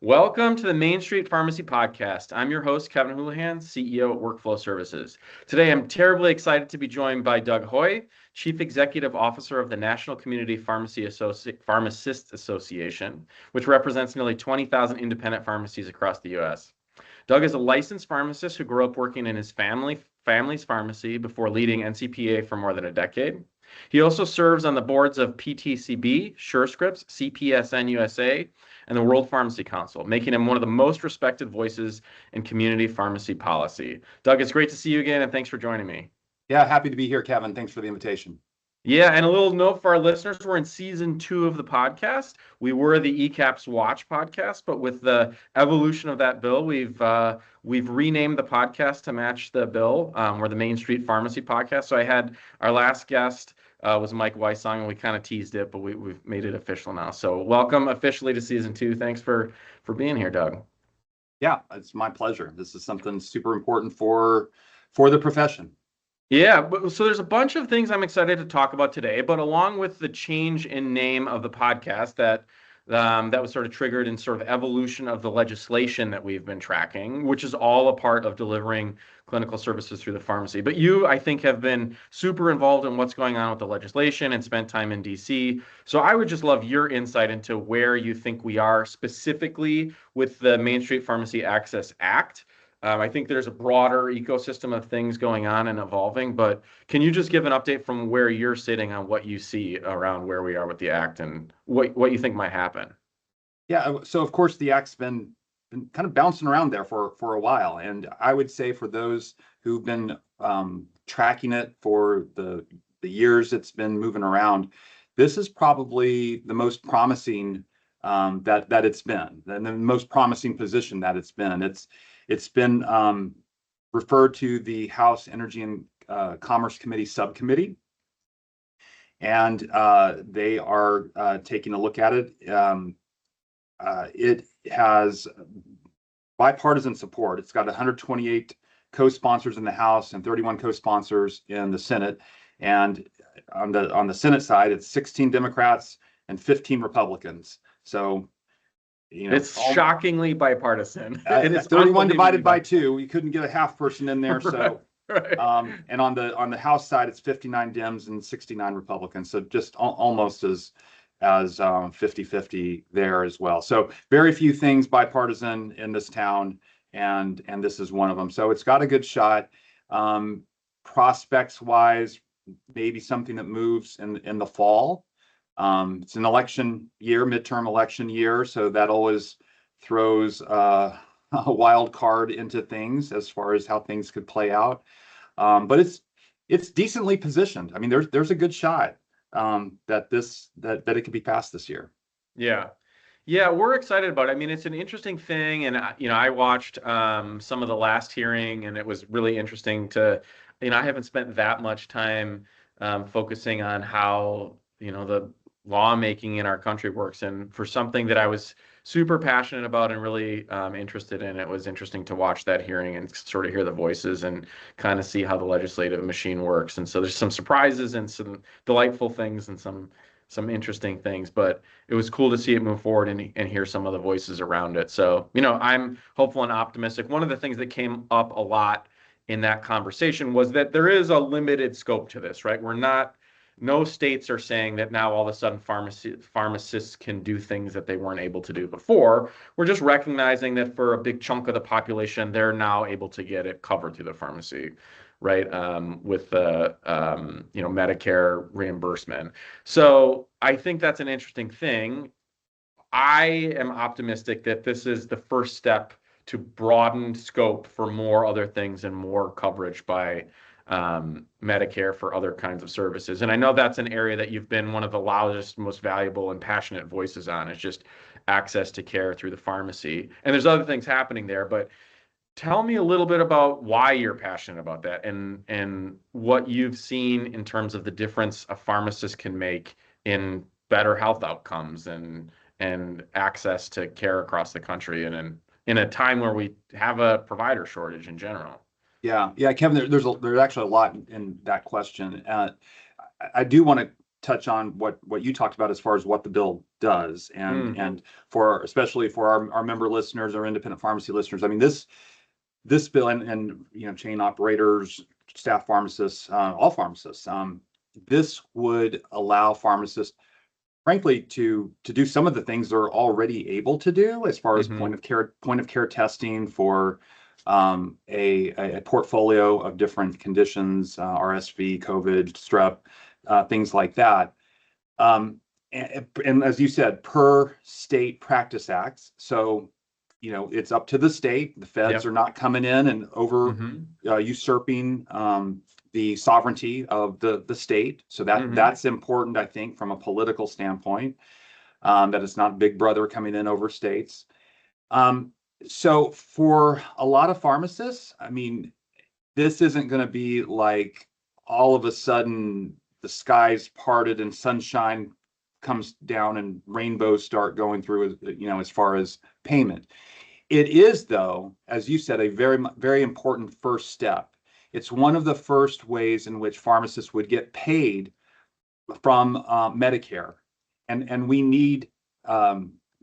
Welcome to the Main Street Pharmacy Podcast. I'm your host, Kevin Houlihan, CEO at Workflow Services. Today, I'm terribly excited to be joined by Doug Hoey, Chief Executive Officer of the National Community Pharmacist Association, which represents nearly 20,000 independent pharmacies across the U.S. Doug is a licensed pharmacist who grew up working in his family's pharmacy before leading NCPA for more than a decade. He also serves on the boards of PTCB, SureScripts, CPSN USA, and the World Pharmacy Council, making him one of the most respected voices in community pharmacy policy. Doug, it's great to see you again, and thanks for joining me. Yeah, happy to be here, Kevin. Thanks for the invitation. Yeah, and a little note for our listeners, we're in season 2 of the podcast. We were the ECAPS Watch podcast, but with the evolution of that bill, we've renamed the podcast to match the bill. We're the Main Street Pharmacy Podcast. So I had our last guest was Mike Weissong, and we kind of teased it, but we've made it official now. So welcome officially to season 2. Thanks for being here, Doug. Yeah, it's my pleasure. This is something super important for the profession. Yeah, so there's a bunch of things I'm excited to talk about today, but along with the change in name of the podcast that was sort of triggered in sort of evolution of the legislation that we've been tracking, which is all a part of delivering clinical services through the pharmacy. But you, I think, have been super involved in what's going on with the legislation and spent time in DC. So I would just love your insight into where you think we are specifically with the Main Street Pharmacy Access Act. I think there's a broader ecosystem of things going on and evolving, but can you just give an update from where you're sitting on what you see around where we are with the act and what you think might happen? Yeah, so of course the act's been kind of bouncing around there for a while, and I would say for those who've been tracking it for the years it's been moving around, this is probably the most promising that it's been, and the most promising position that it's been. It's been referred to the House Energy and Commerce Committee subcommittee, and they are taking a look at it. It has bipartisan support. It's got 128 co-sponsors in the House and 31 co-sponsors in the Senate. And on the Senate side, it's 16 Democrats and 15 Republicans. So, it's shockingly bipartisan. It's 31 divided by 2. You couldn't get a half person in there. So, right. And on the House side, it's 59 Dems and 69 Republicans. So just almost as 50-50 there as well. So very few things bipartisan in this town, and this is one of them. So it's got a good shot. Prospects wise, maybe something that moves in the fall. It's an election year, midterm election year, so that always throws a wild card into things as far as how things could play out. But it's decently positioned. I mean, there's a good shot that it could be passed this year. Yeah, we're excited about it. I mean, it's an interesting thing, and I watched some of the last hearing, and it was really interesting to, I haven't spent that much time focusing on how the lawmaking in our country works, and for something that I was super passionate about and really interested in, it was interesting to watch that hearing and sort of hear the voices and kind of see how the legislative machine works. And so there's some surprises and some delightful things and some interesting things, but it was cool to see it move forward and hear some of the voices around it. So, I'm hopeful and optimistic. One of the things that came up a lot in that conversation was that there is a limited scope to this, right? No states are saying that now all of a sudden pharmacists can do things that they weren't able to do before. We're just recognizing that for a big chunk of the population, they're now able to get it covered through the pharmacy, right? With the Medicare reimbursement. So I think that's an interesting thing. I am optimistic that this is the first step to broaden scope for more other things and more coverage by Medicare for other kinds of services. And I know that's an area that you've been one of the loudest, most valuable and passionate voices on. It's just access to care through the pharmacy. And there's other things happening there, but tell me a little bit about why you're passionate about that and what you've seen in terms of the difference a pharmacist can make in better health outcomes and access to care across the country and in a time where we have a provider shortage in general. Yeah, Kevin, there's actually a lot in that question. I do want to touch on what you talked about as far as what the bill does, Mm. and for especially for our member listeners, our independent pharmacy listeners. I mean, this bill, and chain operators, staff pharmacists, all pharmacists, this would allow pharmacists, frankly, to do some of the things they're already able to do as far as Hmm. point of care testing for a portfolio of different conditions, RSV, COVID, strep, things like that. And as you said, per state practice acts. So, it's up to the state. The feds Yep. are not coming in and over Hmm. usurping the sovereignty of the state. So Hmm. that's important, I think, from a political standpoint, that it's not Big Brother coming in over states. Um, so for a lot of pharmacists, I mean, this isn't going to be like all of a sudden the skies parted and sunshine comes down and rainbows start going through, as far as payment. It is, though, as you said, a very, very important first step. It's one of the first ways in which pharmacists would get paid from Medicare, and we need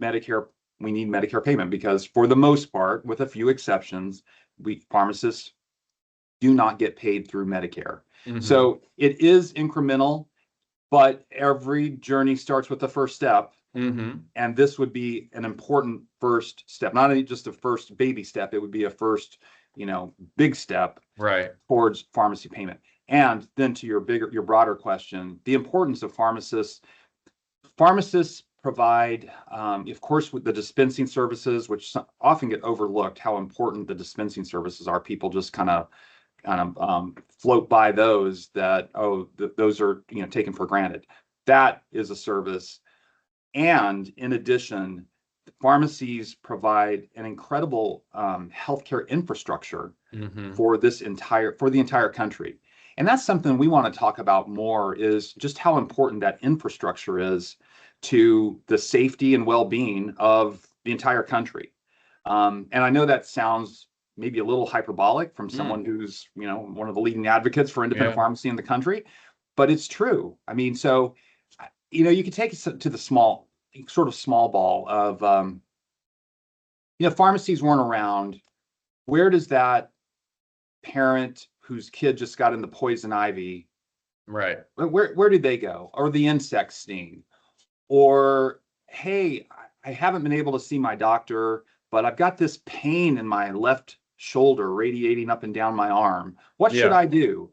Medicare. We need Medicare payment because, for the most part, with a few exceptions, we pharmacists do not get paid through Medicare. Hmm. So it is incremental, but every journey starts with the first step. Hmm. And this would be an important first step, not just a first baby step, it would be a first, big step Right. towards pharmacy payment. And then to your broader question, the importance of pharmacists provide, of course, with the dispensing services, which often get overlooked, how important the dispensing services are. People just kind of float by those, that, oh, those are, taken for granted. That is a service. And in addition, pharmacies provide an incredible healthcare infrastructure Hmm. for the entire country. And that's something we want to talk about more, is just how important that infrastructure is to the safety and well-being of the entire country. And I know that sounds maybe a little hyperbolic from Mm. someone who's, one of the leading advocates for independent Yeah. pharmacy in the country, but it's true. I mean, so, you can take it to the small ball of, pharmacies weren't around. Where does that parent whose kid just got in the poison ivy, Right. where did they go? Or the insect sting? Or, hey, I haven't been able to see my doctor, but I've got this pain in my left shoulder radiating up and down my arm. What should Yeah. I do?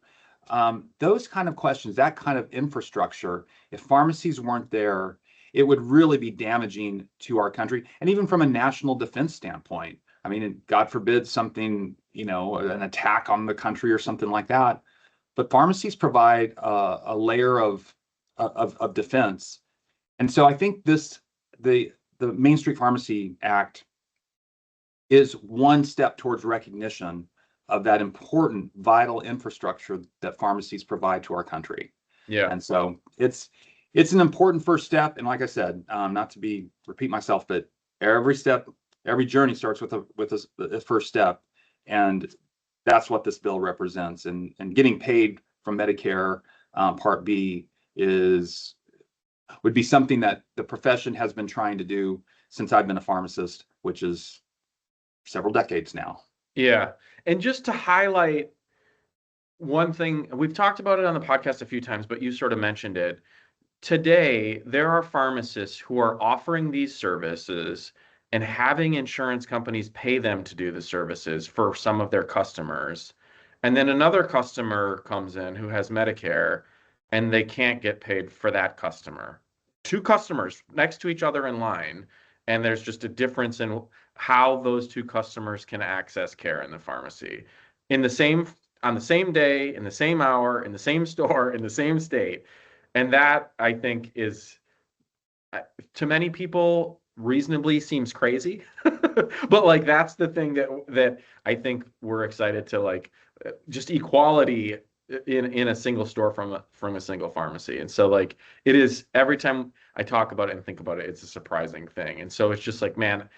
Those kind of questions, that kind of infrastructure, if pharmacies weren't there, it would really be damaging to our country. And even from a national defense standpoint, I mean, God forbid something, an attack on the country or something like that. But pharmacies provide a layer of defense. And so I think the Main Street Pharmacy Act is one step towards recognition of that important, vital infrastructure that pharmacies provide to our country. Yeah. And so it's an important first step. And like I said, not to repeat myself, but every step, every journey starts with a first step, and that's what this bill represents. And getting paid from Medicare Part B would be something that the profession has been trying to do since I've been a pharmacist, which is several decades now. Yeah. And just to highlight one thing, we've talked about it on the podcast a few times, but you sort of mentioned it. Today, there are pharmacists who are offering these services and having insurance companies pay them to do the services for some of their customers. And then another customer comes in who has Medicare and they can't get paid for that customer. Two customers next to each other in line, and there's just a difference in how those two customers can access care in the pharmacy. In the same on the same day, in the same hour, in the same store, in the same state. And that I think is to many people reasonably seems crazy. But like that's the thing that I think we're excited to like just equality in a single store from a single pharmacy. And so like it is every time I talk about it and think about it, it's a surprising thing. And so it's just like, man,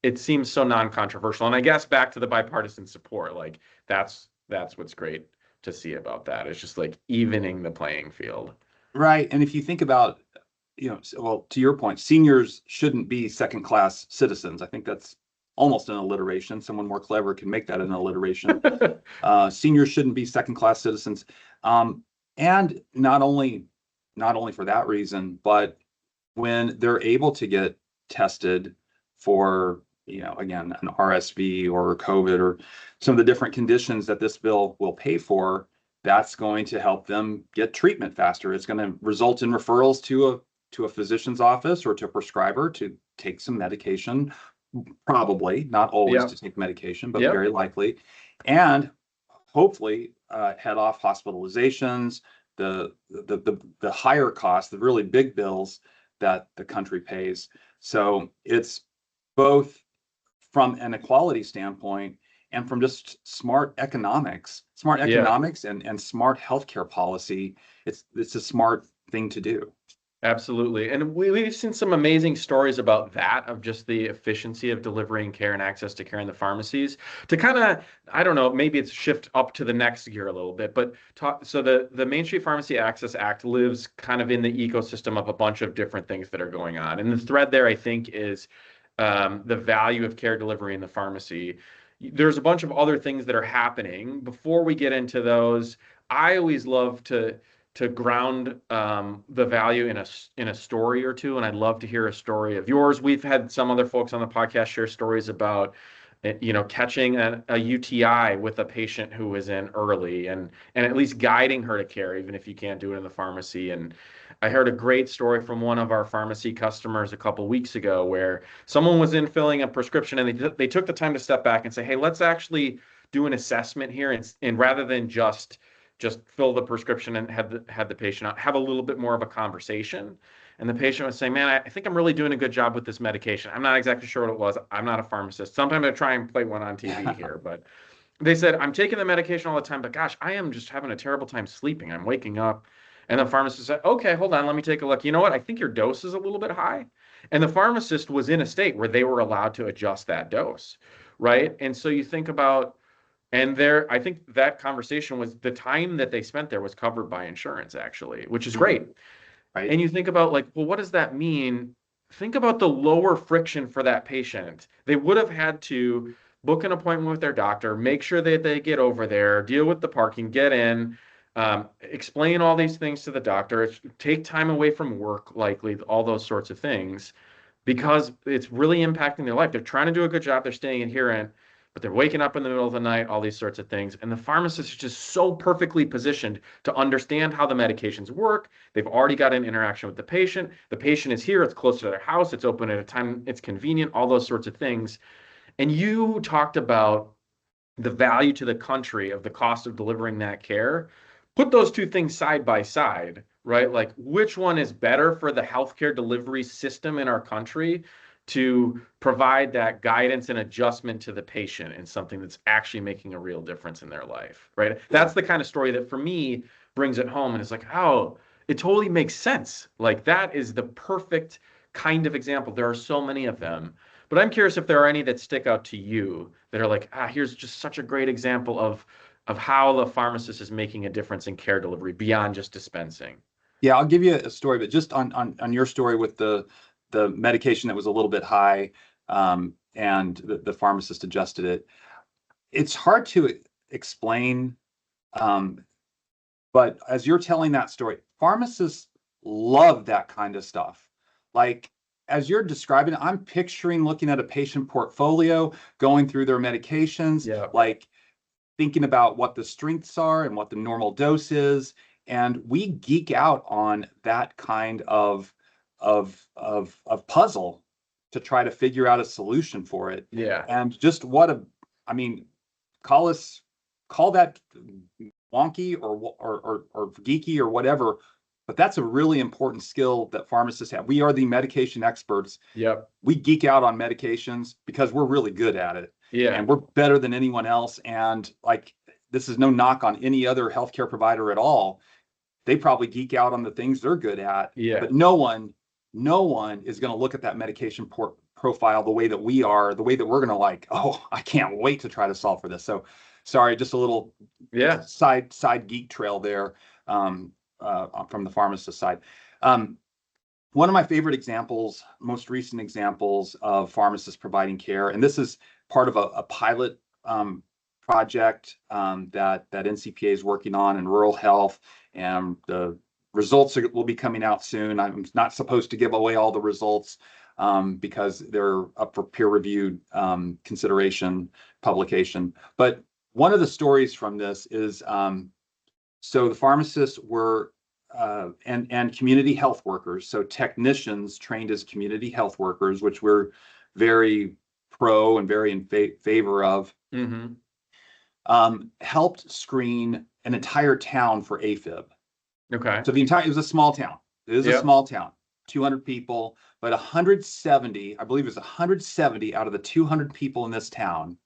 it seems so non-controversial. And I guess back to the bipartisan support, like that's what's great to see about that. It's just like evening the playing field. Right. And if you think about, well, to your point, seniors shouldn't be second class citizens. I think that's almost an alliteration. Someone more clever can make that an alliteration. Seniors shouldn't be second class citizens. Um, and not only for that reason, but when they're able to get tested for, again, an RSV or COVID or some of the different conditions that this bill will pay for, that's going to help them get treatment faster. It's going to result in referrals to a physician's office or to a prescriber to take some medication, probably not always Yeah. to take medication, but Yep. very likely, and hopefully head off hospitalizations, the higher costs, the really big bills that the country pays. So it's both from an equality standpoint and from just smart Yeah. economics and smart healthcare policy. It's a smart thing to do. Absolutely. And we've seen some amazing stories about that, of just the efficiency of delivering care and access to care in the pharmacies. To kind of, I don't know, maybe it's shift up to the next gear a little bit, but so the Main Street Pharmacy Access Act lives kind of in the ecosystem of a bunch of different things that are going on. And the thread there, I think, is the value of care delivery in the pharmacy. There's a bunch of other things that are happening. Before we get into those, I always love to ground the value in a story or two, and I'd love to hear a story of yours. We've had some other folks on the podcast share stories about catching a UTI with a patient who was in early, and at least guiding her to care, even if you can't do it in the pharmacy. And I heard a great story from one of our pharmacy customers a couple weeks ago where someone was in filling a prescription, and they took the time to step back and say, hey, let's actually do an assessment here, and rather than just fill the prescription and had the patient out, have a little bit more of a conversation. And the patient was saying, man, I think I'm really doing a good job with this medication. I'm not exactly sure what it was. I'm not a pharmacist. Sometimes I try and play one on TV here, but they said, I'm taking the medication all the time, but gosh, I am just having a terrible time sleeping. I'm waking up. And the pharmacist said, okay, hold on, let me take a look. You know what? I think your dose is a little bit high. And the pharmacist was in a state where they were allowed to adjust that dose, right? And so you think about, and there, I think that conversation was the time that they spent there was covered by insurance, actually, which is Mhm. great. Right. And you think about, like, well, what does that mean? Think about the lower friction for that patient. They would have had to book an appointment with their doctor, make sure that they get over there, deal with the parking, get in, explain all these things to the doctor, take time away from work, likely, all those sorts of things, because it's really impacting their life. They're trying to do a good job, they're staying adherent, but they're waking up in the middle of the night, all these sorts of things. And the pharmacist is just so perfectly positioned to understand how the medications work. They've already got an interaction with the patient. The patient is here, it's close to their house, it's open at a time it's convenient, all those sorts of things. And you talked about the value to the country of the cost of delivering that care. Put those two things side by side, right? Like, which one is better for the healthcare delivery system in our country to provide that guidance and adjustment to the patient and something that's actually making a real difference in their life, right? That's the kind of story that for me brings it home and is like, oh, it totally makes sense. Like, that is the perfect kind of example. There are so many of them. But I'm curious if there are any that stick out to you that are like, here's just such a great example of how the pharmacist is making a difference in care delivery beyond just dispensing. Yeah, I'll give you a story, but just on your story with the medication that was a little bit high, and the pharmacist adjusted it. It's hard to explain, um, but as you're telling that story, pharmacists love that kind of stuff. Like, as you're describing it, I'm picturing looking at a patient portfolio, going through their medications, Yeah. like thinking about what the strengths are and what the normal dose is. And we geek out on that kind of puzzle to try to figure out a solution for it. Yeah. And just what a, I mean, call us, call that wonky or geeky or whatever, but that's a really important skill that pharmacists have. We are the medication experts. Yep. We geek out on medications because we're really good at it Yeah. and we're better than anyone else. And like, this is no knock on any other healthcare provider at all. They probably geek out on the things they're good at, Yeah. but no one is going to look at that medication profile the way that we are, the way that we're going to like, oh, I can't wait to try to solve for this. So sorry, just a little Yeah. side geek trail there. from the pharmacist side. Um, One of my favorite examples, most recent examples of pharmacists providing care, and this is part of a pilot project that NCPA is working on in rural health, and the results will be coming out soon. I'm not supposed to give away all the results because they're up for peer-reviewed consideration, publication. But one of the stories from this is so the pharmacists were and community health workers, so technicians trained as community health workers, which we're very pro and very in favor of, Mm-hmm. helped screen an entire town for AFib. Okay. So it was a small town. It is a Yep. small town, 200 people, but 170, I believe it was 170 out of the 200 people in this town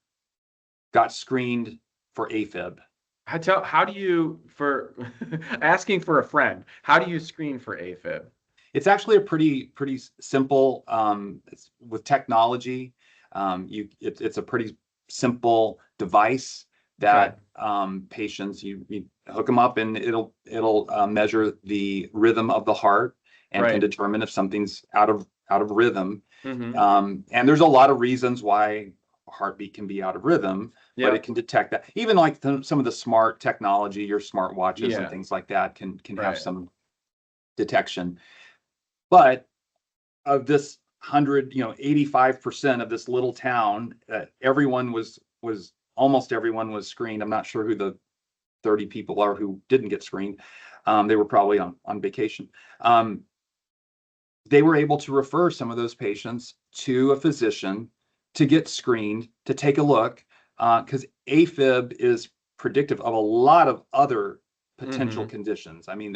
got screened for AFib. How do you, for asking for a friend, how do you screen for AFib? It's actually a pretty simple it's, with technology. It's a pretty simple device Okay. that patients you hook them up and it'll measure the rhythm of the heart and can Right. determine if something's out of rhythm. Mm-hmm. And there's a lot of reasons why a heartbeat can be out of rhythm, but it Yep. can detect that. Even like some of the smart technology, your smart watches and Yeah. things like that can have Right. some detection. But of this 100, 85% of this little town, everyone was almost everyone was screened. I'm not sure who the 30 people are who didn't get screened. They were probably on vacation. They were able to refer some of those patients to a physician to get screened, to take a look, because AFib is predictive of a lot of other potential Mm-hmm. conditions. I mean,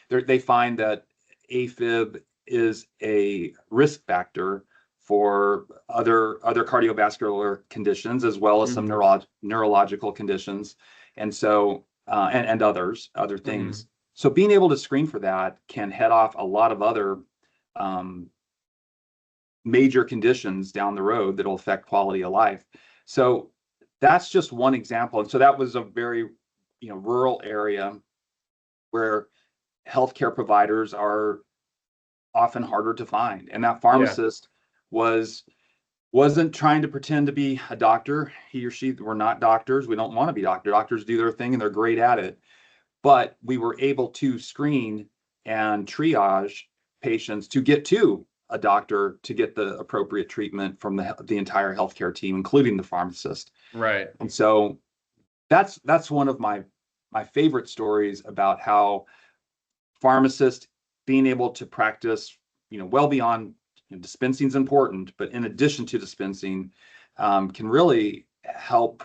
they find that AFib is a risk factor for other cardiovascular conditions as well as some Mm-hmm. neurological conditions, and so and other Mm-hmm. things. So being able to screen for that can head off a lot of other um, major conditions down the road that'll affect quality of life. So that's just one example. And so that was a very, rural area where healthcare providers are often harder to find. And that Yeah. pharmacist was wasn't trying to pretend to be a doctor. He or she were not doctors. We don't want to be doctors. Doctors do their thing and they're great at it. But we were able to screen and triage patients to get to a doctor to get the appropriate treatment from the entire healthcare team, including the pharmacist. Right. And so that's one of my favorite stories about how pharmacists being able to practice, well beyond, dispensing is important, but in addition to dispensing, can really help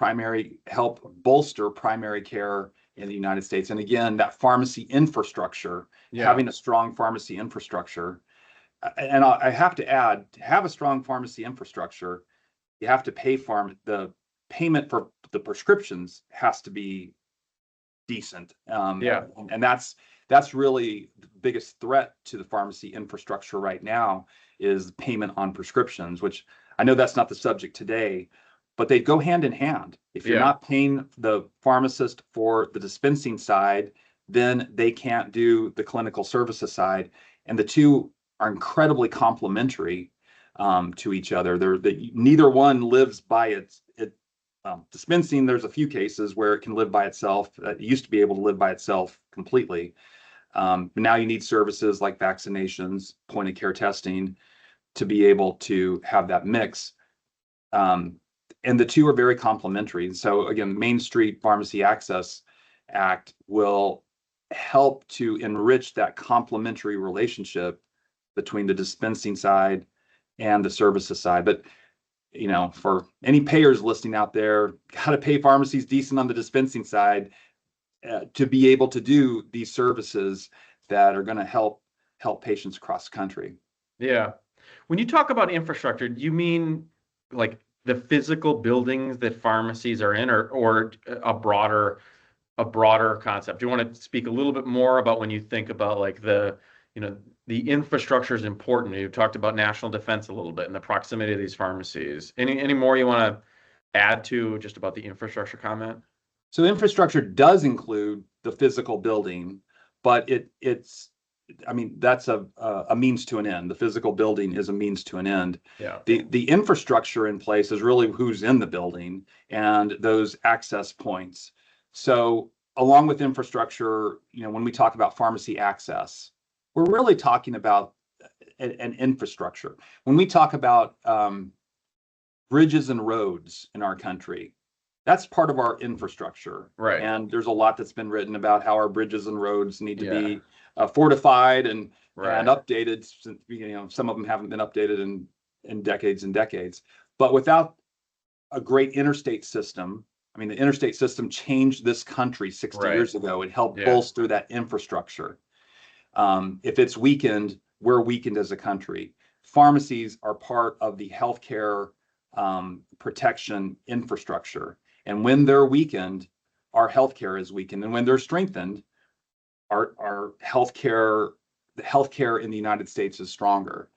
bolster primary care in the United States. And again, that pharmacy infrastructure, Yeah. having a strong pharmacy infrastructure, and I have to add, to have a strong pharmacy infrastructure, you have to the payment for the prescriptions has to be decent. Yeah. And that's really the biggest threat to the pharmacy infrastructure right now is payment on prescriptions, which I know that's not the subject today, but they go hand in hand. If you're Yeah. not paying the pharmacist for the dispensing side, then they can't do the clinical services side. And the two are incredibly complementary to each other. Neither one lives by it. Dispensing, there's a few cases where it can live by itself. It used to be able to live by itself completely. But now you need services like vaccinations, point of care testing to be able to have that mix. Um, and the two are very complementary. So again, the Main Street Pharmacy Access Act will help to enrich that complementary relationship between the dispensing side and the services side. But for any payers listening out there, got to pay pharmacies decent on the dispensing side to be able to do these services that are going to help patients across the country. Yeah. When you talk about infrastructure, do you mean like the physical buildings that pharmacies are in, or a broader concept? Do you want to speak a little bit more about when you think about like you know, the infrastructure is important? You talked about national defense a little bit and the proximity of these pharmacies. Any more you want to add to just about the infrastructure comment? So infrastructure does include the physical building, but it's, I mean, that's a means to an end. The physical building is a means to an end. Yeah. The infrastructure in place is really who's in the building and those access points. So along with infrastructure, when we talk about pharmacy access, we're really talking about an infrastructure. When we talk about bridges and roads in our country, that's part of our infrastructure. Right. And there's a lot that's been written about how our bridges and roads need to Yeah. be fortified and Right. updated. Some of them haven't been updated in decades and decades. But without a great interstate system, I mean, the interstate system changed this country 60 Right. years ago. It helped Yeah. bolster that infrastructure. If it's weakened, we're weakened as a country. Pharmacies are part of the healthcare protection infrastructure. And when they're weakened, our healthcare is weakened. And when they're strengthened, our healthcare, the healthcare in the United States is stronger.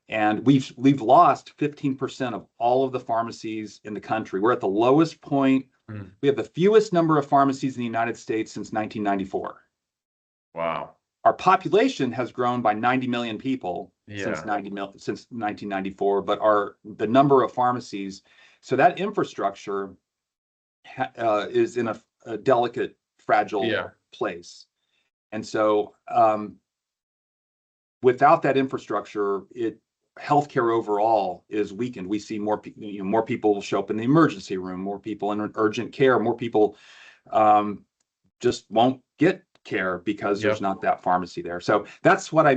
And we've lost 15% of all of the pharmacies in the country. We're at the lowest point. We have the fewest number of pharmacies in the United States since 1994. Wow. Our population has grown by 90 million people Yeah. since 1994, but the number of pharmacies, so that infrastructure is in a delicate, fragile place. And so without that infrastructure, healthcare overall is weakened. We see more people show up in the emergency room, more people in urgent care, more people just won't get care because there's not that pharmacy there. So that's what I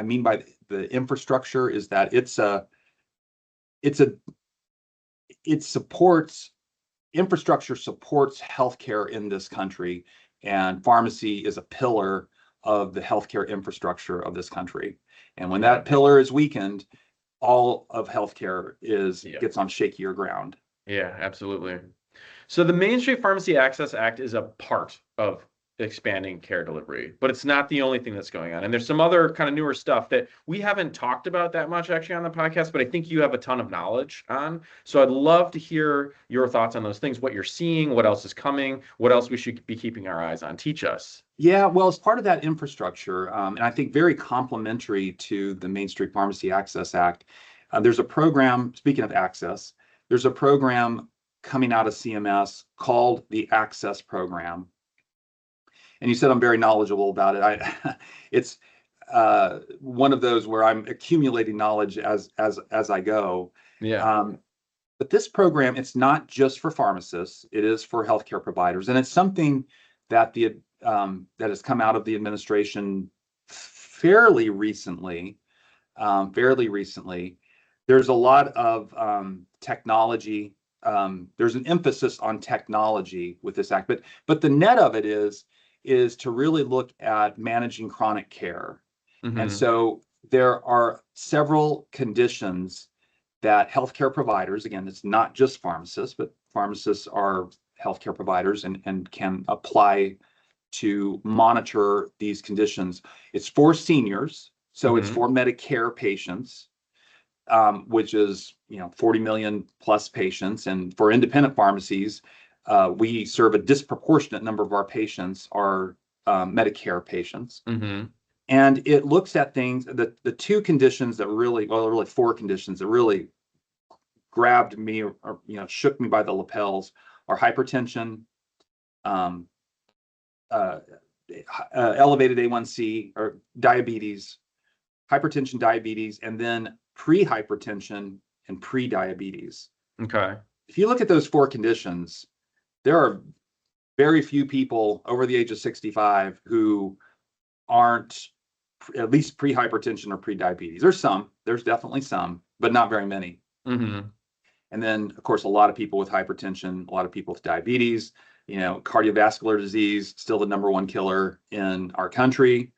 mean by the infrastructure, is that infrastructure supports healthcare in this country, and pharmacy is a pillar of the healthcare infrastructure of this country. And when that pillar is weakened, all of healthcare gets on shakier ground. Yeah, absolutely. So the Main Street Pharmacy Access Act is a part of expanding care delivery, but it's not the only thing that's going on. And there's some other kind of newer stuff that we haven't talked about that much actually on the podcast, but I think you have a ton of knowledge on. So I'd love to hear your thoughts on those things, what you're seeing, what else is coming, what else we should be keeping our eyes on. Teach us. Yeah, well, as part of that infrastructure, and I think very complementary to the Main Street Pharmacy Access Act, there's a program, speaking of access, there's a program coming out of CMS called the Access Program. And you said I'm very knowledgeable about it. It's one of those where I'm accumulating knowledge as I go. Yeah. But this program, it's not just for pharmacists; it is for healthcare providers, and it's something that that has come out of the administration fairly recently. There's a lot of technology. There's an emphasis on technology with this act, but the net of it is to really look at managing chronic care. And so there are several conditions that healthcare providers, again, it's not just pharmacists, but pharmacists are healthcare providers and can apply to monitor these conditions. It's for seniors, so it's for Medicare patients, which is 40 million plus patients. And for independent pharmacies, we serve a disproportionate number of our patients are Medicare patients. And it looks at things, the two conditions that really four conditions that really grabbed me or shook me by the lapels are hypertension, elevated A1C or diabetes, hypertension, diabetes, and then pre-hypertension and pre-diabetes. Okay. If you look at those four conditions, there are very few people over the age of 65 who aren't at least pre-hypertension or pre-diabetes. There's definitely some, but not very many. And then, of course, a lot of people with hypertension, a lot of people with diabetes, cardiovascular disease, still the number one killer in our country.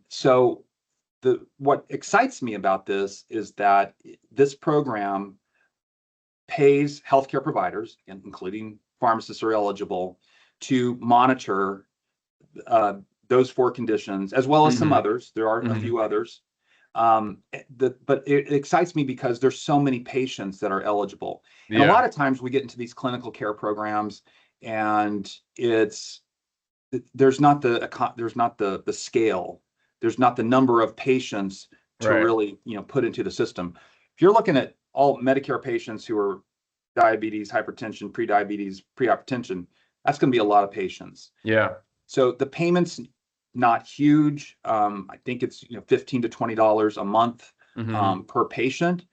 So what excites me about this is that this program pays healthcare providers, including pharmacists are eligible, to monitor those four conditions, as well as some others. There are a few others. But it excites me because there's so many patients that are eligible. And a lot of times we get into these clinical care programs and it's there's not the scale, there's not the number of patients to Right. really, put into the system. If you're looking at all Medicare patients who are diabetes, hypertension, prediabetes, prehypertension, that's going to be a lot of patients. Yeah. So the payments not huge. I think it's $15 to $20 a month Mm-hmm. per patient.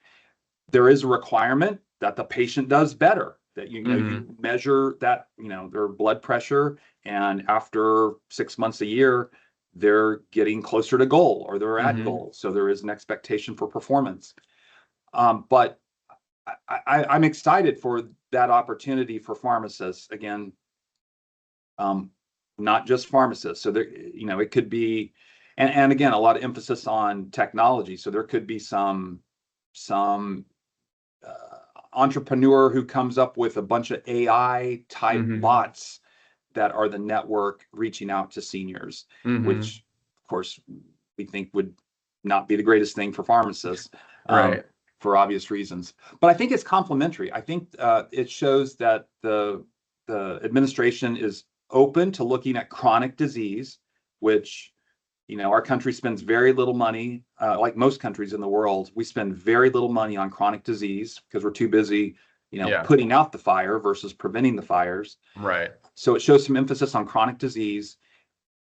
There is a requirement that the patient does better. That Mm-hmm. you measure that their blood pressure, and after 6 months a year, they're getting closer to goal or they're at Mm-hmm. goal. So there is an expectation for performance. But I'm excited for that opportunity for pharmacists again. Not just pharmacists. So there, it could be, and again, a lot of emphasis on technology. So there could be some entrepreneur who comes up with a bunch of AI type Mm-hmm. bots that are the network reaching out to seniors, Mm-hmm. which of course we think would not be the greatest thing for pharmacists, Right. for obvious reasons. But I think it's complementary. I think it shows that the administration is open to looking at chronic disease, which our country spends very little money, like most countries in the world. We spend very little money on chronic disease because we're too busy, Yeah. putting out the fire versus preventing the fires. Right. So it shows some emphasis on chronic disease,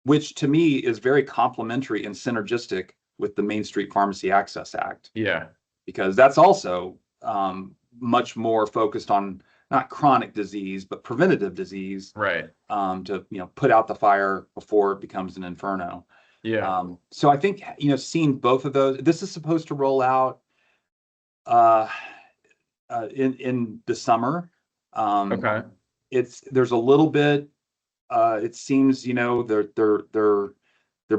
which to me is very complementary and synergistic with the Main Street Pharmacy Access Act, Yeah. because that's also much more focused on not chronic disease, but preventative disease, Right. to put out the fire before it becomes an inferno. Yeah. So I think seeing both of those, this is supposed to roll out uh, in the summer. Um, Okay. there's a little bit. It seems they're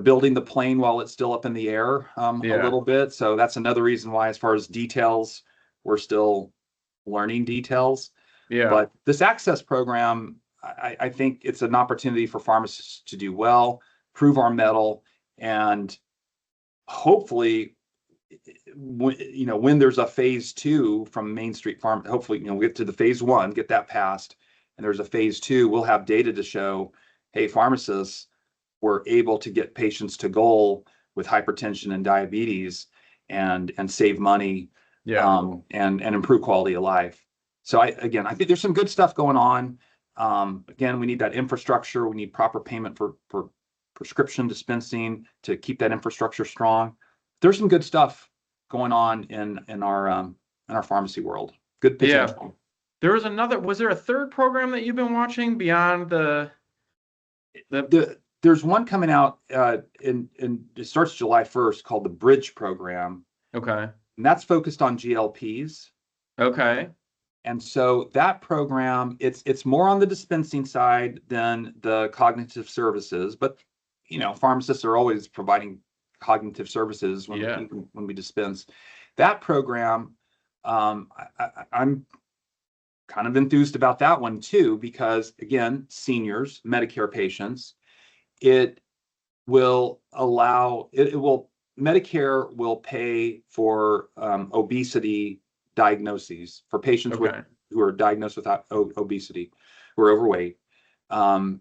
building the plane while it's still up in the air, a Yeah. little bit. So that's another reason why, as far as details, we're still learning details. Yeah. But this access program, I think it's an opportunity for pharmacists to do well, prove our mettle, and hopefully, when there's a phase two from Main Street Farm, hopefully, we get to the phase one, get that passed, and there's a phase two, we'll have data to show, hey, pharmacists were able to get patients to goal with hypertension and diabetes, and save money, Yeah. and improve quality of life. So I think there's some good stuff going on. Again, we need that infrastructure. We need proper payment for prescription dispensing to keep that infrastructure strong. There's some good stuff going on in our pharmacy world. Good Yeah. potential. Was there a third program that you've been watching beyond the There's one coming out, in it starts July 1st, called the Bridge Program, Okay. and that's focused on GLPs. Okay. And so that program, it's more on the dispensing side than the cognitive services, but pharmacists are always providing cognitive services Yeah. when we dispense. That program, I'm kind of enthused about that one too, because again, seniors, Medicare patients, it it will Medicare will pay for obesity diagnoses for patients Okay. who are diagnosed with obesity, who are overweight. Um,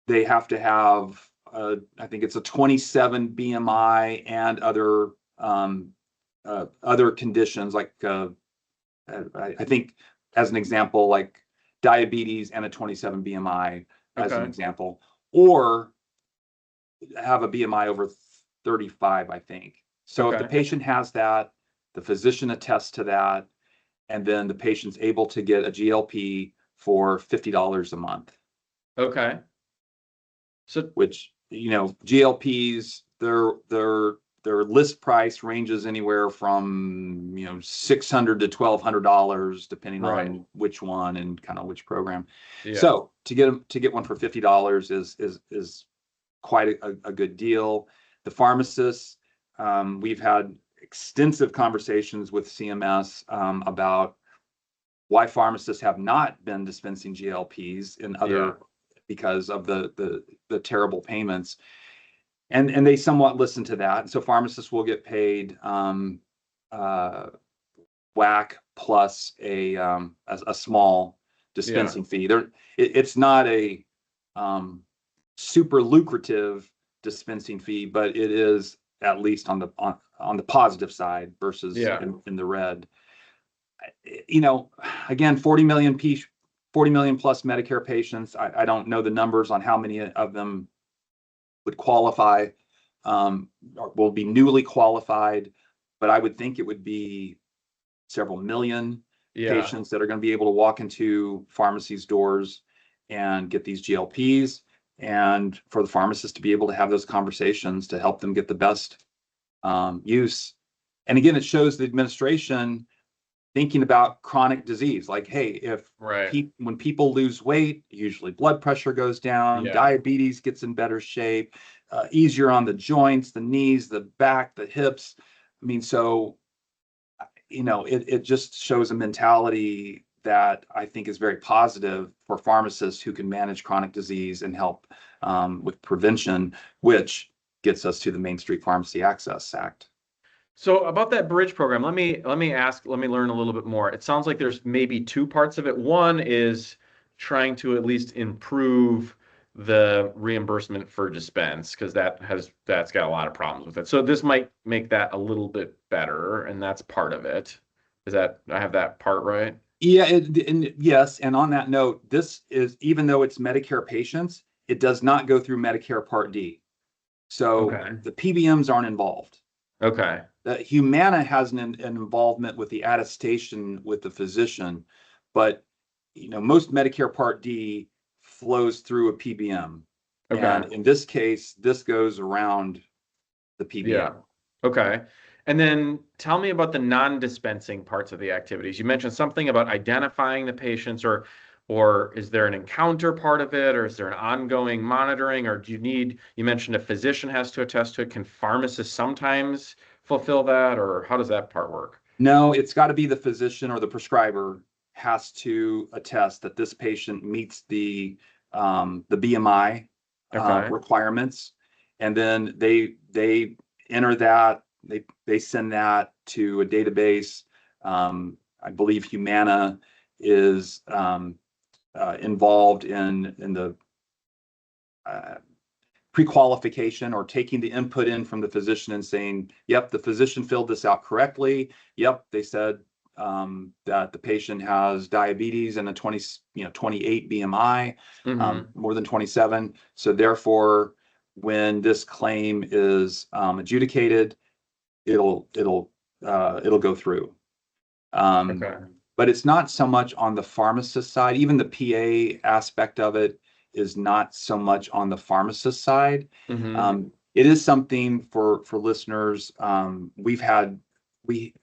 they have to have, I think it's a 27 BMI and other conditions like, I think, as an example, like diabetes and a 27 BMI as an Okay. example, or have a BMI over 35, I think. So if the Okay. patient has that, the physician attests to that, and then the patient's able to get a GLP for $50 a month, Okay. So which, GLPs, their list price ranges anywhere from, $600 to $1,200, depending right. on which one and kind of which program. Yeah. So to get one for $50 is quite a good deal. The pharmacists, we've had extensive conversations with CMS, about why pharmacists have not been dispensing GLPs in Yeah. other, because of the terrible payments, and they somewhat listen to that. So pharmacists will get paid WAC plus a small Yeah. dispensing fee. It's not a super lucrative dispensing fee, but it is at least on the positive side versus Yeah. in the red. Again, 40 million plus Medicare patients. I don't know the numbers on how many of them would qualify, or will be newly qualified, but I would think it would be several million Yeah. patients that are going to be able to walk into pharmacies' doors and get these GLPs, and for the pharmacist to be able to have those conversations to help them get the best use. And again, it shows the administration thinking about chronic disease. Like, hey, Right. when people lose weight, usually blood pressure goes down, Yeah. diabetes gets in better shape, easier on the joints, the knees, the back, the hips. I mean, so it just shows a mentality that I think is very positive for pharmacists who can manage chronic disease and help with prevention, which gets us to the Main Street Pharmacy Access Act. So about that bridge program, let me learn a little bit more. It sounds like there's maybe two parts of it. One is trying to at least improve the reimbursement for dispense because that's got a lot of problems with it. So this might make that a little bit better, and that's part of it. Is that I have that part right? Yeah, and yes, and on that note, this is, even though it's Medicare patients, it does not go through Medicare Part D. So Okay. the PBMs aren't involved. Okay. Humana has an involvement with the attestation with the physician, but most Medicare Part D flows through a PBM, Okay. and in this case, this goes around the PBM. Yeah. Okay. And then tell me about the non-dispensing parts of the activities. You mentioned something about identifying the patients, or is there an encounter part of it, or is there an ongoing monitoring, or you mentioned a physician has to attest to it. Can pharmacists sometimes fulfill that, or how does that part work? No, it's got to be the physician or the prescriber has to attest that this patient meets the BMI Okay. requirements, and then they enter that, they send that to a database. I believe Humana is involved in the uh, pre-qualification, or taking the input in from the physician and saying, yep, the physician filled this out correctly. Yep, they said that the patient has diabetes and a 28 BMI, Mm-hmm. more than 27. So therefore, when this claim is adjudicated, it'll go through. Um, Okay. but it's not so much on the pharmacist side. Even the PA aspect of it is not so much on the pharmacist side. Mm-hmm. It is something for listeners. We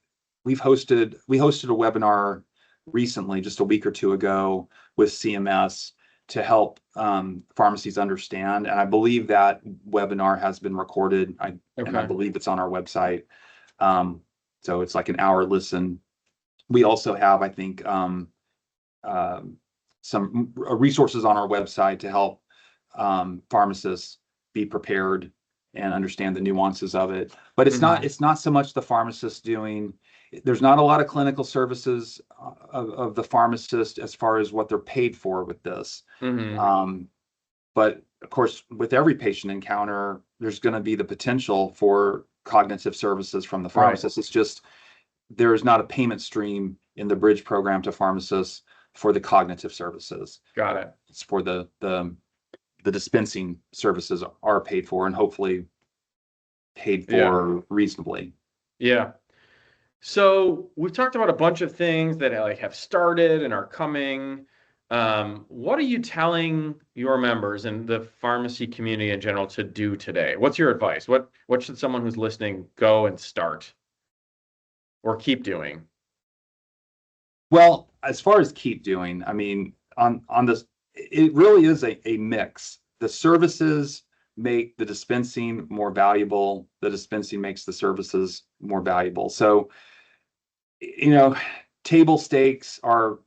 we hosted a webinar recently, just a week or two ago, with CMS to help pharmacies understand. And I believe that webinar has been recorded. And I Okay. believe it's on our website. So it's like an hour listen. We also have, I think, uh, some resources on our website to help pharmacists be prepared and understand the nuances of it. But Mm-hmm. it's not so much the pharmacist doing. There's not a lot of clinical services of the pharmacist as far as what they're paid for with this. Mm-hmm. Um, but of course, with every patient encounter, there's going to be the potential for cognitive services from the Right. pharmacist. It's just there is not a payment stream in the bridge program to pharmacists for the cognitive services. Got it. It's for the dispensing services are paid for, and hopefully paid Yeah. for reasonably. Yeah. So we've talked about a bunch of things that like have started and are coming. What are you telling your members and the pharmacy community in general to do today? What's your advice? What should someone who's listening go and start or keep doing? Well, as far as keep doing, I mean, on this, it really is a mix. The services make the dispensing more valuable. The dispensing makes the services more valuable. So, you know, table stakes are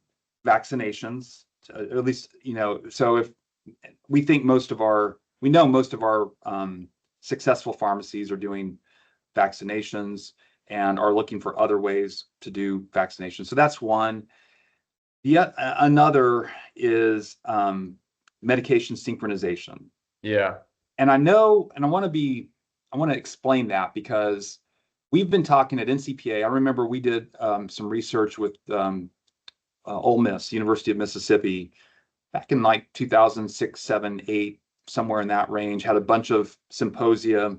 vaccinations, at least, so if we know most of our successful pharmacies are doing vaccinations and are looking for other ways to do vaccinations. So that's one. Yet another is medication synchronization. Yeah. And I know, and I want to explain that because we've been talking at NCPA. I remember we did some research with Ole Miss, University of Mississippi, back in like 2006, 7, 8, somewhere in that range, had a bunch of symposia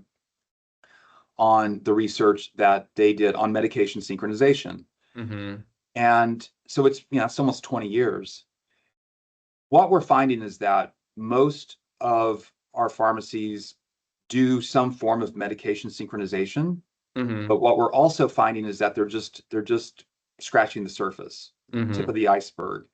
on the research that they did on medication synchronization. Mm-hmm. And so it's almost 20 years. What we're finding is that most of our pharmacies do some form of medication synchronization, Mm-hmm. but what we're also finding is that they're just scratching the surface, tip Mm-hmm. of the iceberg,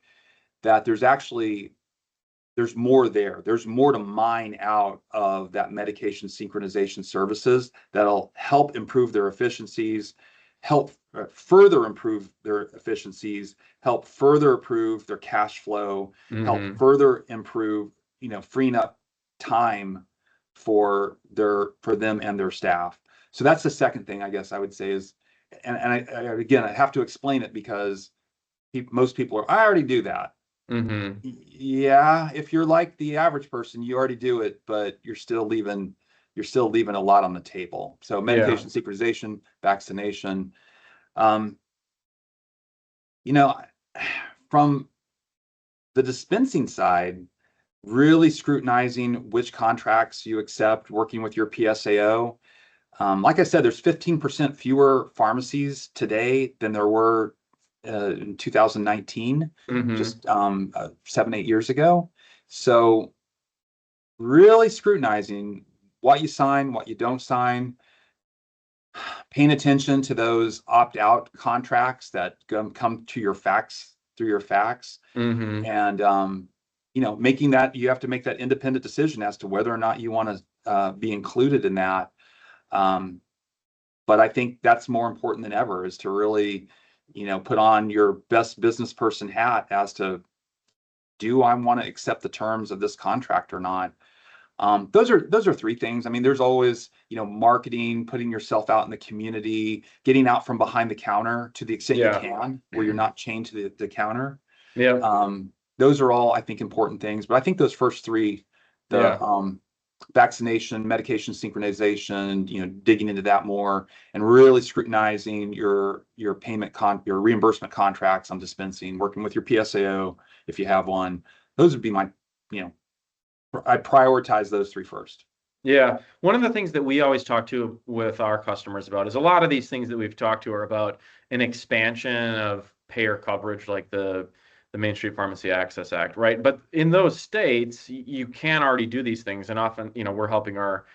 that there's more there. There's more to mine out of that medication synchronization services that'll help improve their efficiencies, help further improve their efficiencies, help further improve their cash flow, help Mm-hmm. further improve, freeing up time for them and their staff. So that's the second thing I guess I would say is, again, I have to explain it because most people I already do that. Mm-hmm. Yeah, if you're like the average person, you already do it, but you're still leaving a lot on the table. So Yeah. medication synchronization, vaccination, um, you know, from the dispensing side, really scrutinizing which contracts you accept, working with your PSAO. Like I said, there's 15% fewer pharmacies today than there were in 2019, Mm-hmm. just 7, 8 years ago. So really scrutinizing what you sign, what you don't sign, paying attention to those opt-out contracts that come to your fax through your fax, Mm-hmm. and making that you have to make that independent decision as to whether or not you want to be included in that. Um, but I think that's more important than ever is to really, put on your best business person hat as to do I want to accept the terms of this contract or not. Those are three things. I mean, there's always, marketing, putting yourself out in the community, getting out from behind the counter to the extent you Yeah. can, where you're not chained to the counter. Yeah. Those are all, I think, important things. But I think those first three, the Yeah. vaccination, medication synchronization, digging into that more and really scrutinizing your your reimbursement contracts on dispensing, working with your PSAO if you have one. Those would be my, you know, I prioritize those three first. Yeah. One of the things that we always talk to with our customers about is a lot of these things that we've talked to are about an expansion of payer coverage, like the Main Street Pharmacy Access Act, right? But in those states, you can already do these things, and often, we're helping our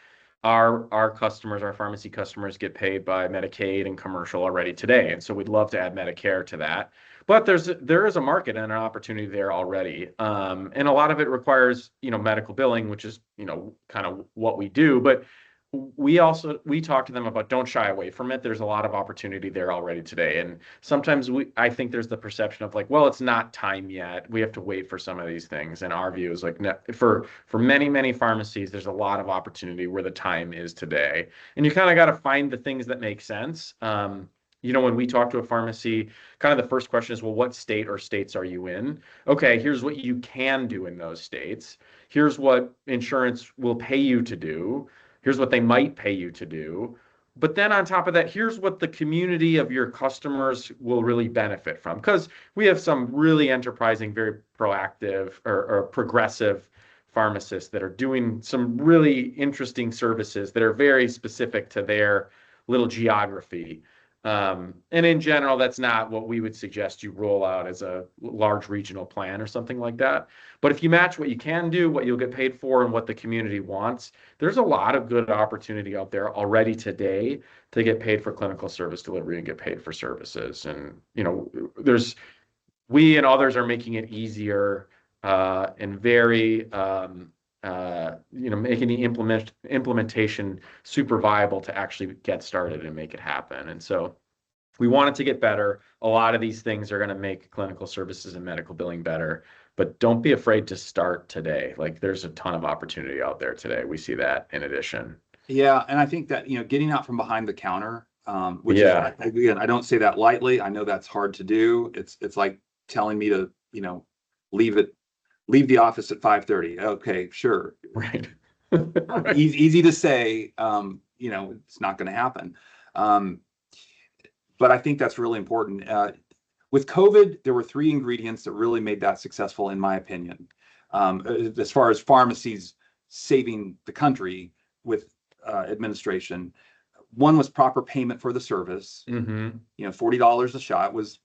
customers, our pharmacy customers, get paid by Medicaid and commercial already today, and so we'd love to add Medicare to that. But there is a market and an opportunity there already, and a lot of it requires medical billing, which is kind of what we do. But we talk to them about don't shy away from it. There's a lot of opportunity there already today, and sometimes I think there's the perception of like, well, it's not time yet. We have to wait for some of these things. And our view is like, no, for many pharmacies, there's a lot of opportunity where the time is today. And you kind of got to find the things that make sense. When we talk to a pharmacy, kind of the first question is, well, what state or states are you in? Okay, here's what you can do in those states. Here's what insurance will pay you to do. Here's what they might pay you to do. But then on top of that, here's what the community of your customers will really benefit from. Because we have some really enterprising, very proactive or progressive pharmacists that are doing some really interesting services that are very specific to their little geography. And in general, that's not what we would suggest you roll out as a large regional plan or something like that. But if you match what you can do, what you'll get paid for, and what the community wants, there's a lot of good opportunity out there already today to get paid for clinical service delivery and get paid for services. And, we and others are making it easier and very, making the implementation super viable to actually get started and make it happen. And so we want it to get better. A lot of these things are going to make clinical services and medical billing better, but don't be afraid to start today. Like there's a ton of opportunity out there today. We see that in addition. Yeah, and I think that getting out from behind the counter, which is Yeah, again, I don't say that lightly. I know that's hard to do. It's like telling me to leave the office at 5:30. Okay, sure. right. Right. Easy to say, it's not going to happen. Um, but I think that's really important. With COVID, there were three ingredients that really made that successful, in my opinion. As far as pharmacies saving the country with administration, one was proper payment for the service. Mm-hmm. $40 a shot was,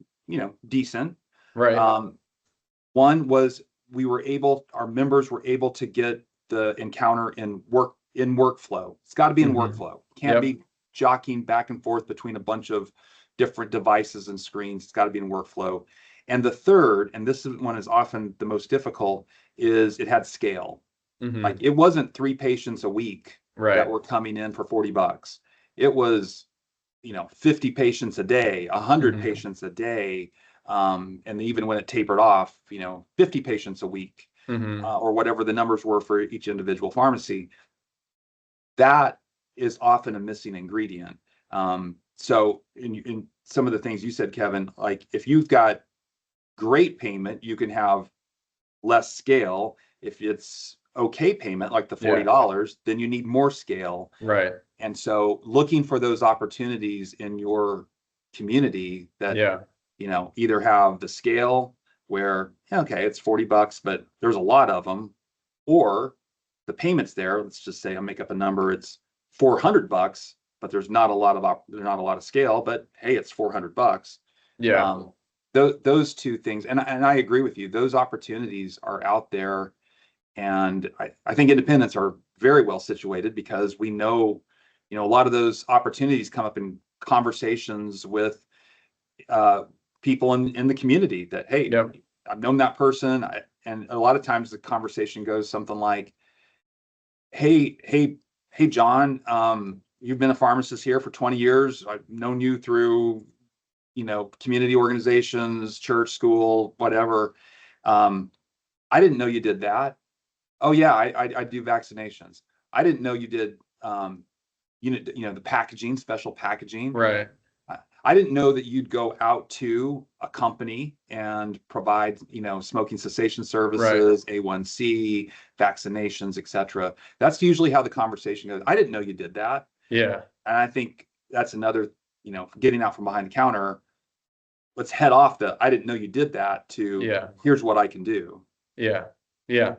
decent. Right. One was our members were able to get the encounter in workflow. It's got to be in Mm-hmm. workflow. Can't Yep. be jockeying back and forth between a bunch of different devices and screens. It's got to be in workflow. And the third, and this one is often the most difficult, is it had scale. Like Mm-hmm. it wasn't 3 patients a week that Right. were coming in for $40. It was, 50 patients a day, 100 Mm-hmm. patients a day. And even when it tapered off, 50 patients a week, Mm-hmm. or whatever the numbers were for each individual pharmacy. That is often a missing ingredient. So in some of the things you said, Kevin, like if you've got great payment, you can have less scale. If it's okay payment, like the Yeah. $40, then you need more scale. Right. And so looking for those opportunities in your community that, Yeah. either have the scale where, okay, it's $40, but there's a lot of them, or the payments there, let's just say I make up a number, it's $400, but there's not a lot of scale, but hey, it's $400. Yeah. Um, those two things, and I agree with you, those opportunities are out there. And I think independents are very well situated because we know, a lot of those opportunities come up in conversations with uh, people in the community that, hey, Yep. I've known that person. And a lot of times the conversation goes something like, hey, John, you've been a pharmacist here for 20 years. I've known you through, community organizations, church, school, whatever. Um, I didn't know you did that. Oh yeah, I do vaccinations. I didn't know you did the packaging, special packaging. Right. I didn't know that you'd go out to a company and provide, smoking cessation Right. services, A1C, vaccinations, etc. That's usually how the conversation goes. I didn't know you did that. Yeah. And I think that's another, getting out from behind the counter. Let's head off the I didn't know you did that to Yeah. here's what I can do. Yeah. Yeah.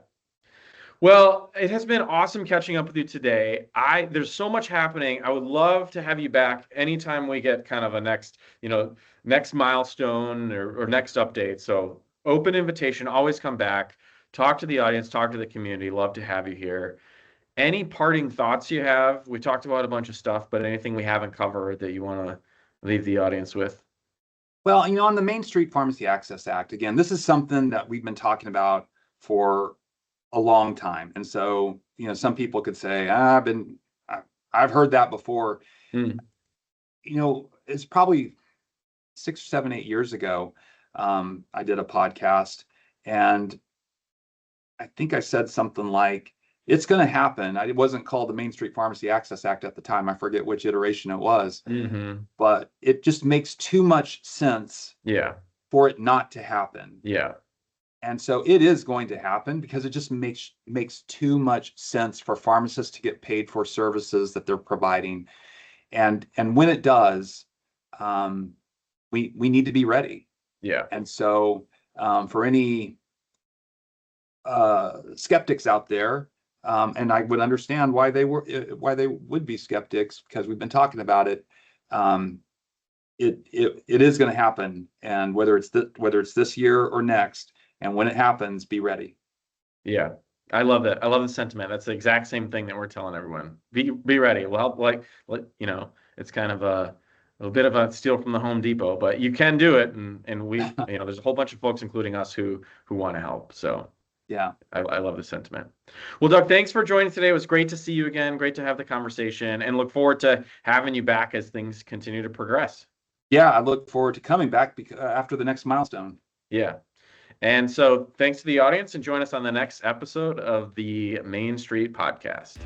Well, it has been awesome catching up with you today. There's so much happening. I would love to have you back anytime we get kind of a next milestone or next update. So open invitation, always come back, talk to the audience, talk to the community. Love to have you here. Any parting thoughts you have? We talked about a bunch of stuff, but anything we haven't covered that you want to leave the audience with? Well, on the Main Street Pharmacy Access Act, again, this is something that we've been talking about for a long time. And so, some people could say, I've heard that before. Mm, It's probably 6 or 7, 8 years ago. I did a podcast and I think I said something like, it's going to happen. It wasn't called the Main Street Pharmacy Access Act at the time. I forget which iteration it was, hmm. but it just makes too much sense Yeah. for it not to happen. Yeah. And so it is going to happen because it just makes too much sense for pharmacists to get paid for services that they're providing. And when it does, um, we need to be ready. Yeah. And so for any skeptics out there, and I would understand why they would be skeptics because we've been talking about it. It is going to happen, and whether it's this year or next, and when it happens, be ready. Yeah. I love that. I love the sentiment. That's the exact same thing that we're telling everyone. Be ready. Well, it's kind of a bit of a steal from the Home Depot, but you can do it. And there's a whole bunch of folks, including us, who want to help. So Yeah. I love the sentiment. Well, Doug, thanks for joining today. It was great to see you again. Great to have the conversation, and look forward to having you back as things continue to progress. Yeah, I look forward to coming back after the next milestone. Yeah. And so thanks to the audience, and join us on the next episode of the Main Street Podcast.